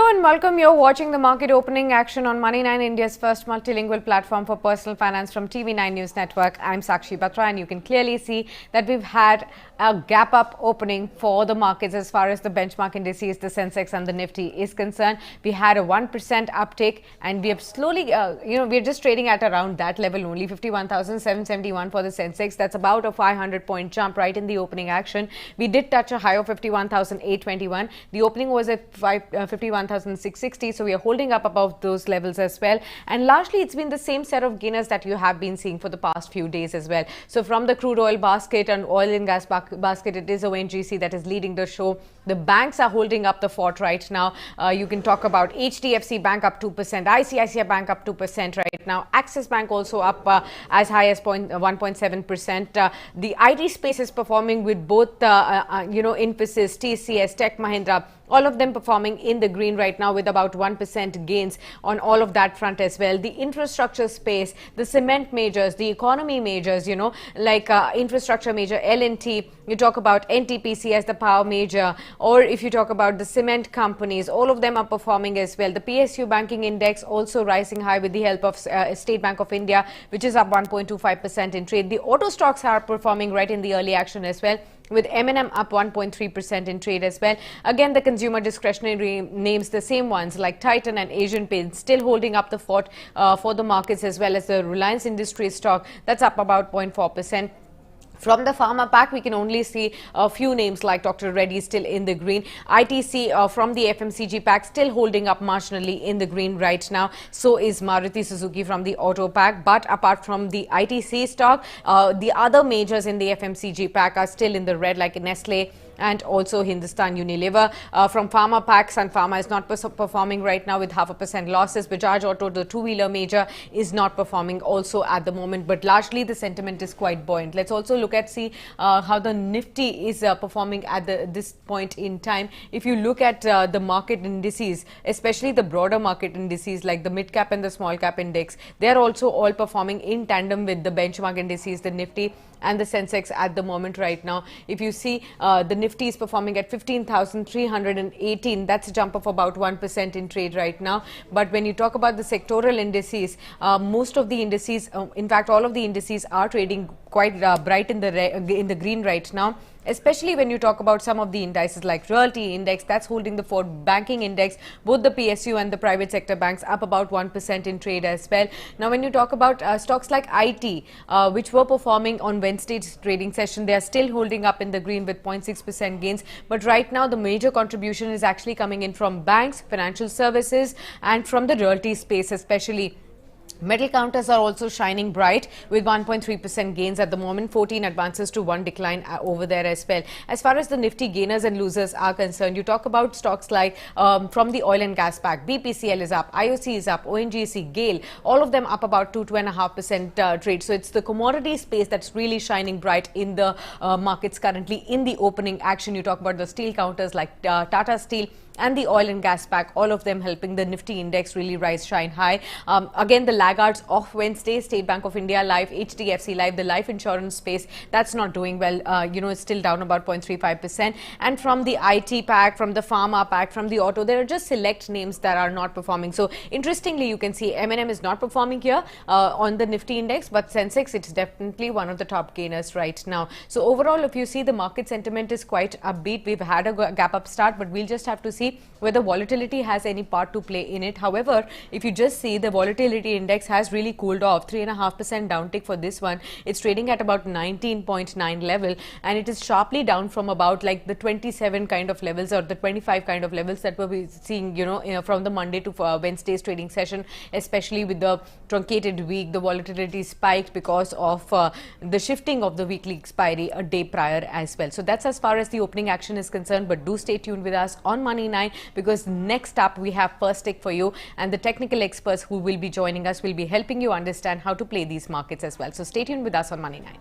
and welcome. You're watching the market opening action on Money9, India's first multilingual platform for personal finance from TV9 News Network. I'm Sakshi, Batra, and you can clearly see that we've had a gap up opening for the markets as far as the benchmark indices, the Sensex and the Nifty is concerned. We had a 1% uptick, and we have slowly, we're just trading at around that level only, 51,771 for the Sensex. That's about a 500-point jump right in the opening action. We did touch a high of 51,821. The opening was at 51,660, so we are holding up above those levels as well. And largely, it's been the same set of gainers that you have been seeing for the past few days as well. So from the crude oil basket and oil and gas basket, it is ONGC that is leading the show. The banks are holding up the fort right now. You can talk about HDFC Bank up 2%, ICICI Bank up 2% right now, Axis Bank also up as high as 1.7%. The IT space is performing with both Infosys, TCS, Tech Mahindra, all of them performing in the green right now with about 1% gains on all of that front as well. The infrastructure space, the cement majors, the economy majors, like infrastructure major L&T, you talk about NTPC as the power major, or if you talk about the cement companies, all of them are performing as well. The PSU banking index also rising high with the help of State Bank of India, which is up 1.25% in trade. The auto stocks are performing right in the early action as well, with M&M up 1.3% in trade as well. Again, the consumer discretionary names, the same ones like Titan and Asian Paints, still holding up the fort for the markets, as well as the Reliance Industries stock that's up about 0.4%. From the pharma pack, we can only see a few names like Dr. Reddy still in the green. ITC from the FMCG pack still holding up marginally in the green right now. So is Maruti Suzuki from the auto pack. But apart from the ITC stock, the other majors in the FMCG pack are still in the red, like Nestle and also Hindustan Unilever. From pharma pack, Sun Pharma is not performing right now with 0.5% losses. Bajaj Auto, the two-wheeler major, is not performing also at the moment, but largely the sentiment is quite buoyant. Let's also look at how the Nifty is performing at this point in time. If you look at the market indices, especially the broader market indices like the mid cap and the small cap index, they are also all performing in tandem with the benchmark indices, the Nifty and the Sensex at the moment right now. If you see, the Nifty is performing at 15,318. That's a jump of about 1% in trade right now. But when you talk about the sectoral indices, most of the indices, in fact, all of the indices are trading quite bright in the green right now. Especially when you talk about some of the indices like Realty Index, that's holding the fort. Banking Index, both the PSU and the private sector banks up about 1% in trade as well. Now, when you talk about stocks like IT, which were performing on Wednesday's trading session, they are still holding up in the green with 0.6% gains. But right now, the major contribution is actually coming in from banks, financial services, and from the realty space especially. Metal counters are also shining bright with 1.3% gains at the moment, 14 advances to 1 decline over there as well. As far as the Nifty gainers and losers are concerned, you talk about stocks like from the oil and gas pack, BPCL is up, IOC is up, ONGC, GAIL, all of them up about 2.5% trade. So it's the commodity space that's really shining bright in the markets currently in the opening action. You talk about the steel counters like Tata Steel and the oil and gas pack, all of them helping the Nifty index really rise, shine high. Again, the laggards of Wednesday, State Bank of India Life, HDFC Life, the life insurance space, that's not doing well. It's still down about 0.35%. And from the IT pack, from the pharma pack, from the auto, there are just select names that are not performing. So interestingly, you can see M&M is not performing here on the Nifty index, but Sensex, it's definitely one of the top gainers right now. So overall, if you see, the market sentiment is quite upbeat. We've had a gap up start, but we'll just have to see whether volatility has any part to play in it. However, if you just see, the volatility index has really cooled off, 3.5% downtick for this one. It's trading at about 19.9 level, and it is sharply down from about like the 27 kind of levels or the 25 kind of levels that we're seeing, from the Monday to Wednesday's trading session, especially with the truncated week. The volatility spiked because of the shifting of the weekly expiry a day prior as well. So that's as far as the opening action is concerned, but do stay tuned with us on Money9, because next up we have first take for you, and the technical experts who will be joining us will be helping you understand how to play these markets as well. So stay tuned with us on Money9.